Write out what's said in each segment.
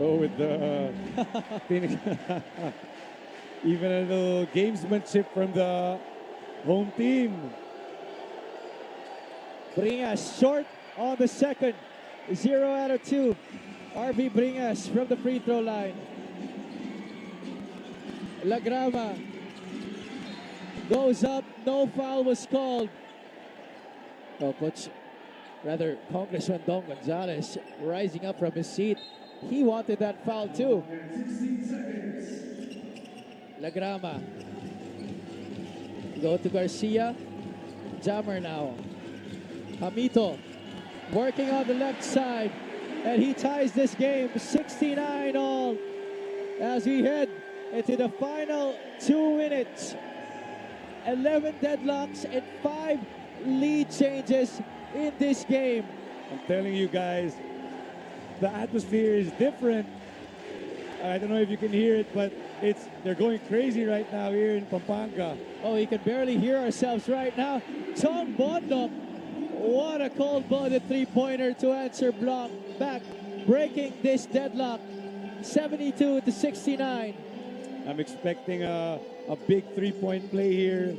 Go with the even a little gamesmanship from the home team. Bringas short on the second. 0 out of 2. RV Bringas from the free throw line. Lagrama goes up. No foul was called. Oh, Congressman Don Gonzalez rising up from his seat. He wanted that foul too. Lagrama. Go to Garcia. Jammer now. Hamito working on the left side. And he ties this game 69 all as we head into the final 2 minutes. 11 deadlocks and 5 lead changes in this game. I'm telling you guys, the atmosphere is different. I don't know if you can hear it, but they're going crazy right now here in Pampanga. Oh, we can barely hear ourselves right now. Tom Bondok, what a cold-blooded three-pointer to answer block back, breaking this deadlock, 72-69. I'm expecting a big three-point play here.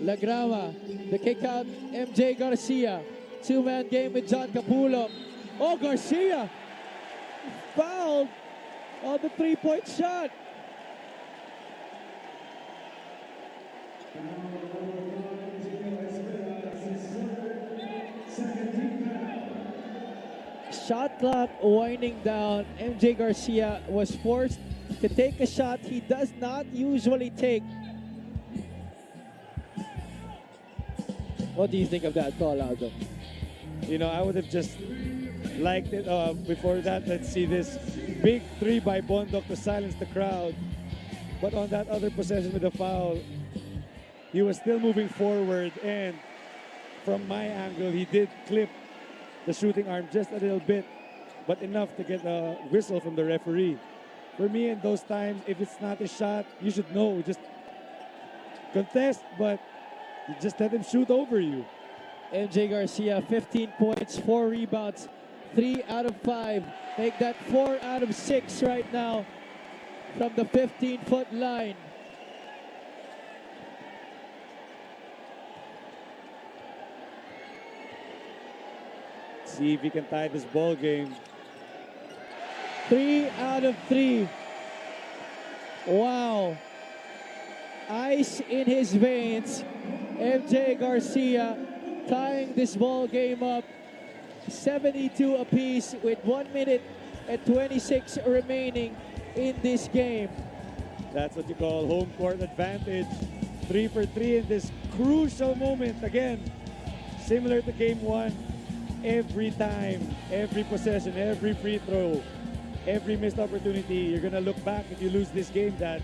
Lagrama, the kick out, MJ Garcia. Two-man game with John Capullo. Oh, Garcia fouled on the three-point shot. Shot clock winding down. MJ Garcia was forced to take a shot he does not usually take. What do you think of that call, Aldo? You know, I would have just liked it before that. Let's see this big three by Bondok to silence the crowd. But on that other possession with the foul, he was still moving forward. And from my angle, he did clip the shooting arm just a little bit, but enough to get a whistle from the referee. For me, in those times, if it's not a shot, you should know. Just contest, but you just let him shoot over you. MJ Garcia, 15 points, 4 rebounds, 3 out of 5. Make that 4 out of 6 right now from the 15-foot line. See if he can tie this ball game. 3 out of 3. Wow. Ice in his veins. MJ Garcia tying this ball game up. 72 apiece with 1 minute and 26 remaining in this game. That's what you call home court advantage. 3 for 3 in this crucial moment. Again, similar to game 1. Every time, every possession, every free throw, every missed opportunity, you're gonna look back if you lose this game that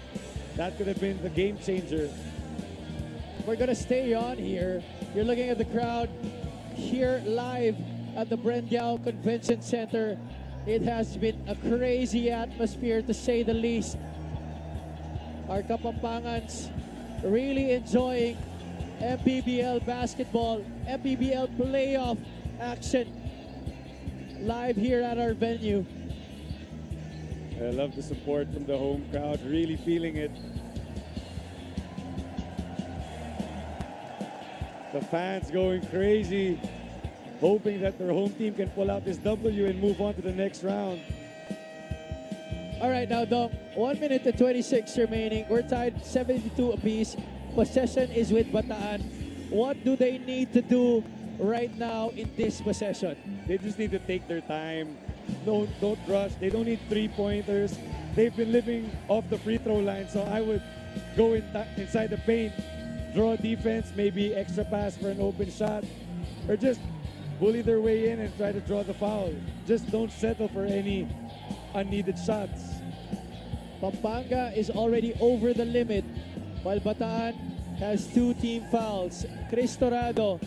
could have been the game changer. We're gonna stay on here. You're looking at the crowd here live at the Brengao Convention Center. It has been a crazy atmosphere to say the least. Our Kapampangans really enjoying Mpbl basketball, Mpbl playoff action live here at our venue. I love the support from the home crowd, really feeling it. The fans going crazy, hoping that their home team can pull out this W and move on to the next round. All right, now, Dom, 1 minute and 26 remaining. We're tied 72 apiece. Possession is with Bataan. What do they need to do right now in this possession? They just need to take their time. Don't rush. They don't need three-pointers. They've been living off the free throw line, so I would go inside the paint, draw defense, maybe extra pass for an open shot, or just bully their way in and try to draw the foul. Just don't settle for any unneeded shots. Pampanga is already over the limit, while Bataan has 2 team fouls. Chris Torado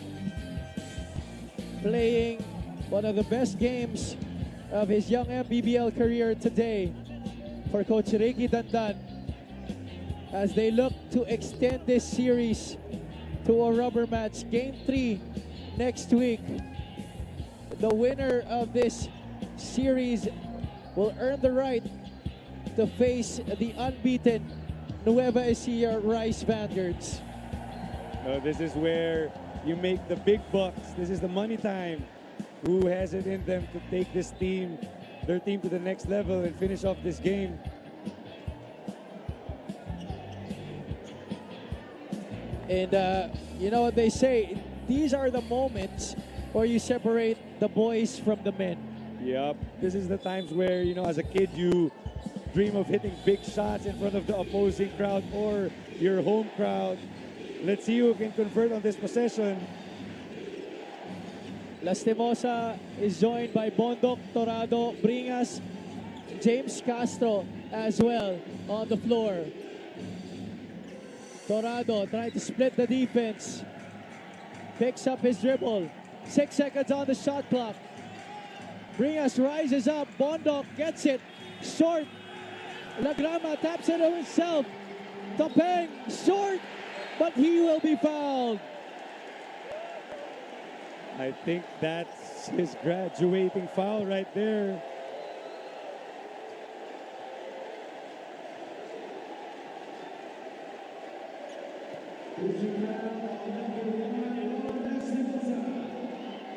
playing one of the best games of his young Mpbl career today for Coach Ricky Dandan as they look to extend this series to a rubber match. Game 3 next week. The winner of this series will earn the right to face the unbeaten Nueva Ecija Rice Vanguards. This is where you make the big bucks. This is the money time. Who has it in them to take this team, their team, to the next level and finish off this game? And you know what they say, these are the moments where you separate the boys from the men. Yep. This is the times where, you know, as a kid, you dream of hitting big shots in front of the opposing crowd or your home crowd. Let's see who can convert on this possession. Lastimosa is joined by Bondok, Torado, Bringas, James Castro as well on the floor. Torado trying to split the defense. Picks up his dribble. 6 seconds on the shot clock. Bringas rises up. Bondok gets it. Short. Lagrama taps it to himself. Topeng short, but he will be fouled. I think that's his graduating foul right there.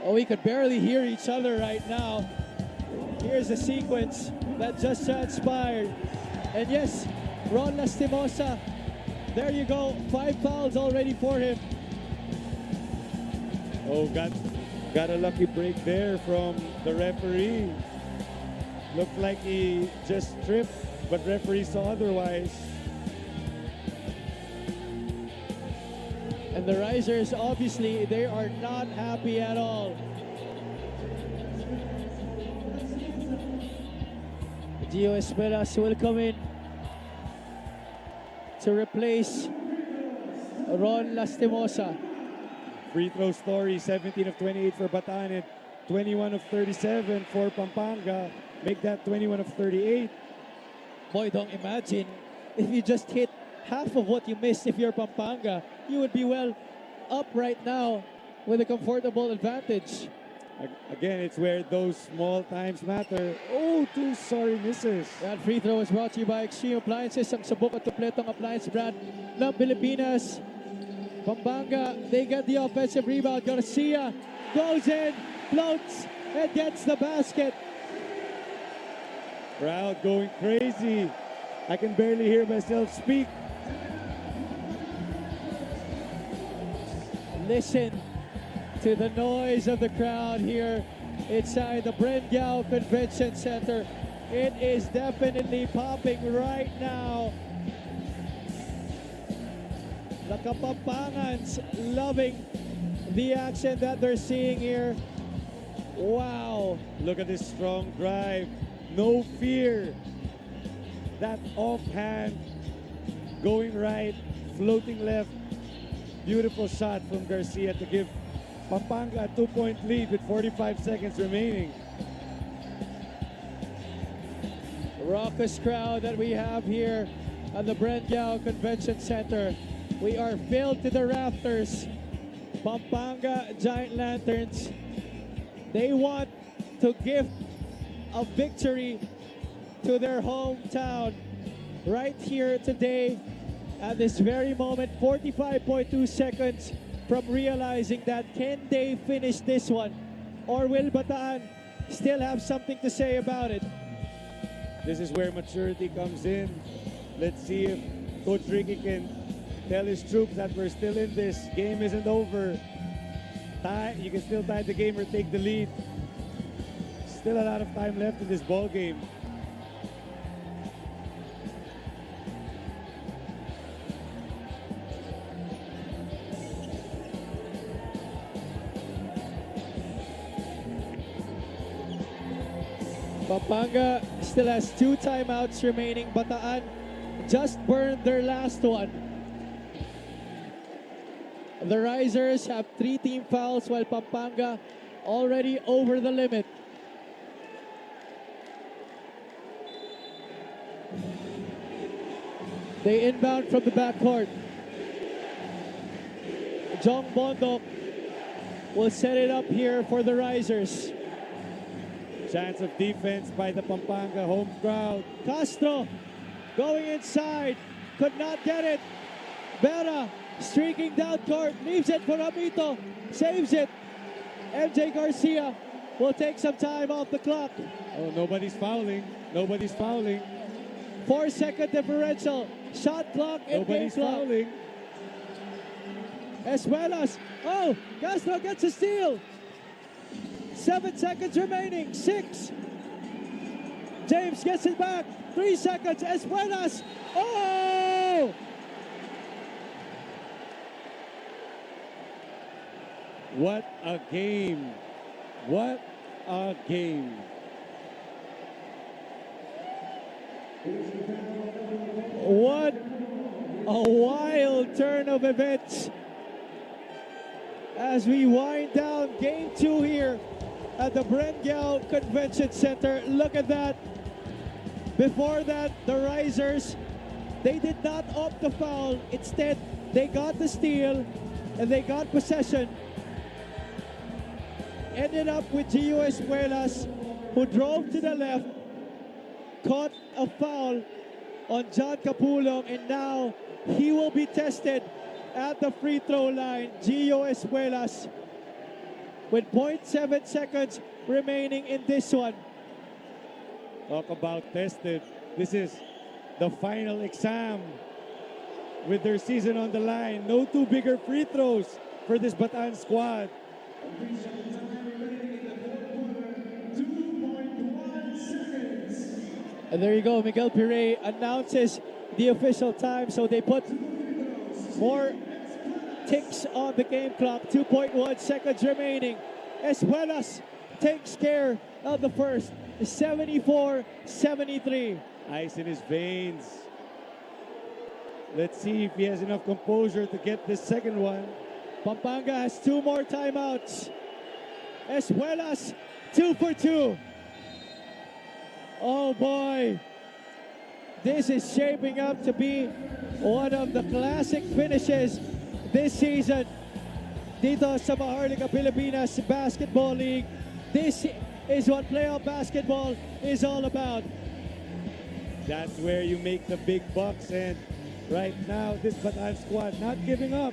Oh, we could barely hear each other right now. Here's a sequence that just transpired. And yes, Ron Lastimosa, there you go. 5 fouls already for him. Oh, got a lucky break there from the referee. Looked like he just tripped, but referee saw otherwise. And the Risers, obviously, they are not happy at all. Gio Esperas will come in to replace Ron Lastimosa. Free throw story, 17 of 28 for Bataan and 21 of 37 for Pampanga. Make that 21 of 38. Boy, don't imagine if you just hit half of what you missed if you're Pampanga. You would be well up right now with a comfortable advantage. Again, it's where those small times matter. Oh, 2 sorry misses. That free throw is brought to you by Extreme Appliances, ang sabok at kompletong appliance brand ng Pilipinas. Pampanga, they get the offensive rebound. Garcia goes in, floats, and gets the basket. Crowd going crazy. I can barely hear myself speak. Listen to the noise of the crowd here inside the Brengao Convention Center. It is definitely popping right now. The Kapampangans loving the action that they're seeing here. Wow. Look at this strong drive. No fear. That offhand, going right, floating left. Beautiful shot from Garcia to give Pampanga a 2-point lead with 45 seconds remaining. The raucous crowd that we have here at the Brengao Convention Center. We are filled to the rafters. Pampanga Giant Lanterns. They want to give a victory to their hometown right here today at this very moment. 45.2 seconds from realizing that. Can they finish this one? Or will Bataan still have something to say about it? This is where maturity comes in. Let's see if Coach Ricky can tell his troops that we're still in this. Game isn't over. You can still tie the game or take the lead. Still a lot of time left in this ball game. Pampanga still has 2 timeouts remaining. Bataan just burned their last one. The Risers have 3 team fouls while Pampanga already over the limit. They inbound from the backcourt. Jong Bondok will set it up here for the Risers. Chance of defense by the Pampanga home crowd. Castro going inside, could not get it. Vera streaking down court, leaves it for Amito, saves it. MJ Garcia will take some time off the clock. Oh, nobody's fouling. Nobody's fouling. 4-second differential. Shot clock and game Nobody's clock. fouling. Espuelas. Oh, Castro gets a steal. 7 seconds remaining. 6. James gets it back. 3 seconds. Espuelas. Oh! What a game. What a game. What a wild turn of events as we wind down game 2 here at the Mpbl Convention Center. Look at that. Before that, the Risers, they did not opt the foul. Instead, they got the steal and they got possession. Ended up with Gio Espuelas, who drove to the left, caught a foul on John Capulong, and now he will be tested at the free throw line. Gio Espuelas with 0.7 seconds remaining in this one. Talk about tested. This is the final exam with their season on the line. No two bigger free throws for this Bataan squad. And there you go, Miguel Pire announces the official time, so they put more ticks on the game clock. 2.1 seconds remaining. Espuelas takes care of the first. 74-73. Ice in his veins. Let's see if he has enough composure to get this second one. Pampanga has 2 more timeouts. Espuelas, 2 for 2. Oh boy, this is shaping up to be one of the classic finishes this season dito sa Maharlika Pilipinas Basketball League. This is what playoff basketball is all about. That's where you make the big bucks, and right now this Bataan squad not giving up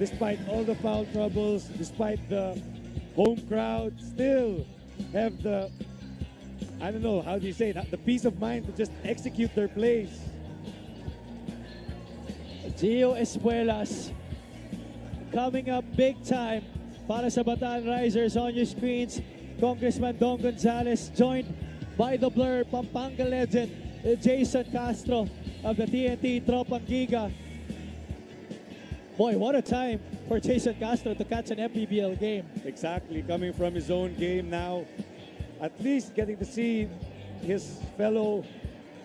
despite all the foul troubles, despite the home crowd, still have the, I don't know, how do you say it, the peace of mind to just execute their plays. Gio Espuelas coming up big time para sa Bataan Risers. On your screens, Congressman Don Gonzales, joined by the Blur Pampanga legend Jason Castro of the TNT Tropang Giga. Boy, what a time for Jason Castro to catch an Mpbl game. Exactly, coming from his own game now, at least getting to see his fellow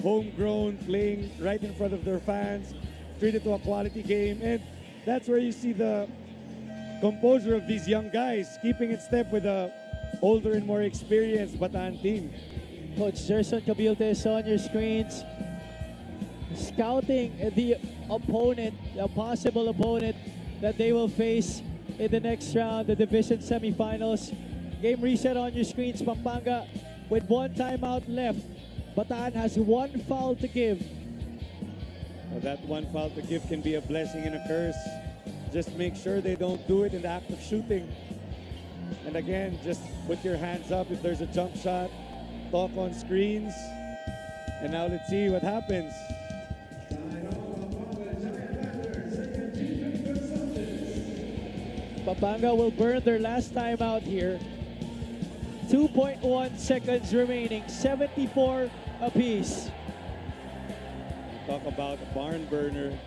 homegrown playing right in front of their fans, treated to a quality game, and that's where you see the composure of these young guys, keeping in step with the older and more experienced Bataan team. Coach Gerson Cabiltes on your screens, scouting the opponent, the possible opponent that they will face in the next round, the division semifinals. Game reset on your screens. Pampanga with 1 timeout left. Bataan has 1 foul to give. Well, that 1 foul to give can be a blessing and a curse. Just make sure they don't do it in the act of shooting. And again, just put your hands up if there's a jump shot. Talk on screens. And now let's see what happens. Pampanga will burn their last time out here. 2.1 seconds remaining, 74 apiece. Talk about a barn burner.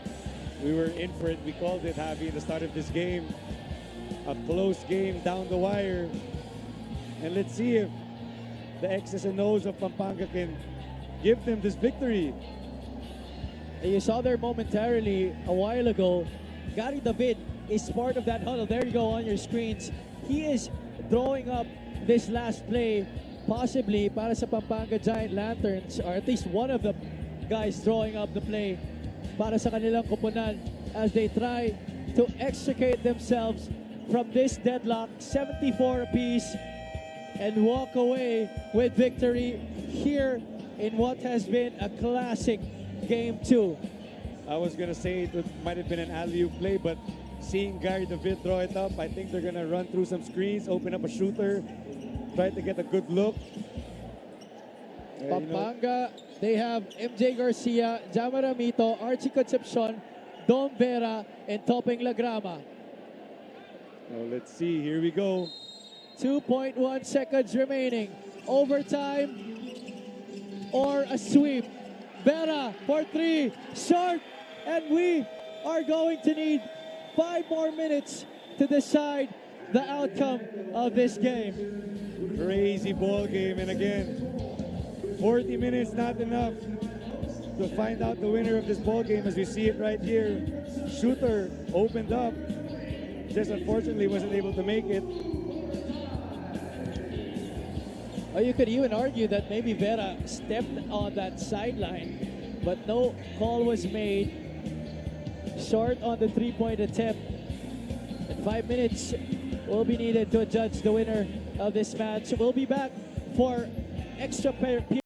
We were in for it. We called it, Javi, at the start of this game. A close game down the wire. And let's see if the X's and O's of Pampanga can give them this victory. You saw there momentarily a while ago, Gary David is part of that huddle. There you go on your screens. He is drawing up this last play, possibly para sa Pampanga Giant Lanterns, or at least one of the guys drawing up the play para sa kanilang koponan as they try to extricate themselves from this deadlock. 74 apiece. and walk away with victory here in what has been a classic Game 2. I was gonna say it might have been an alley-oop play, but seeing Gary David throw it up, I think they're gonna run through some screens, open up a shooter, try to get a good look. Pampanga, they have MJ Garcia, Jama Ramito, Archie Concepcion, Don Vera, and Topeng Lagrama. Well, let's see, here we go. 2.1 seconds remaining. Overtime or a sweep. Vera for 3, short, and we are going to need 5 more minutes to decide the outcome of this game. Crazy ball game, and again, 40 minutes not enough to find out the winner of this ball game, as we see it right here. Shooter opened up, just unfortunately wasn't able to make it. Or you could even argue that maybe Vera stepped on that sideline, but no call was made. Short on the 3-point attempt. And 5 minutes will be needed to judge the winner of this match. We'll be back for extra period